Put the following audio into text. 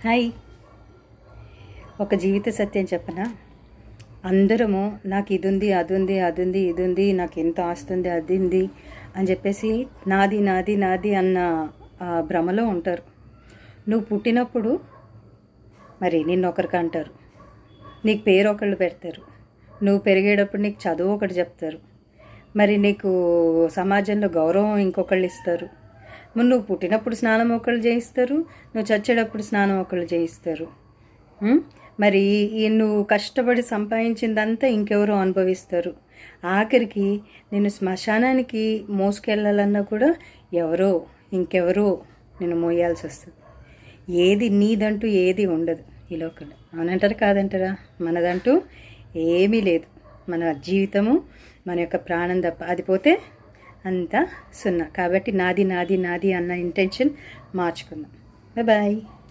Hi. ఒక జీవిత సత్యం చెప్పనా? అందరము నాకు ఇది ఉంది, అది ఉంది, అది ఉంది, ఇది ఉంది, నాకు ఎంత ఆస్తుంది, అది ఉంది అని చెప్పేసి నాది నాది నాది అన్న భ్రమలో ఉంటారు. నువ్వు పుట్టినప్పుడు మరి నిన్నొకరికి అంటారు, నీకు పేరు ఒకళ్ళు పెడతారు, నువ్వు పెరిగేటప్పుడు నీకు చదువు ఒకటి చెప్తారు, మరి నీకు సమాజంలో గౌరవం ఇంకొకళ్ళు ఇస్తారు. నువ్వు పుట్టినప్పుడు స్నానం ఒకళ్ళు చేయిస్తారు, నువ్వు చచ్చేటప్పుడు స్నానం ఒకళ్ళు చేయిస్తారు. మరి నువ్వు కష్టపడి సంపాదించిందంతా ఇంకెవరో అనుభవిస్తారు. ఆఖరికి నేను శ్మశానానికి మోసుకెళ్ళాలన్నా కూడా ఇంకెవరో నేను మోయాల్సి వస్తుంది. ఏది నీదంటూ ఏది ఉండదు ఈ లోకంలో. అవునంటారా కాదంటారా? మనదంటూ ఏమీ లేదు. మన జీవితము మన యొక్క ప్రాణం తప్ప, అది పోతే అంతా సున్నా. కాబట్టి నాది నాది నాది అన్న ఇంటెన్షన్ మార్చుకుందాం. బాయ్.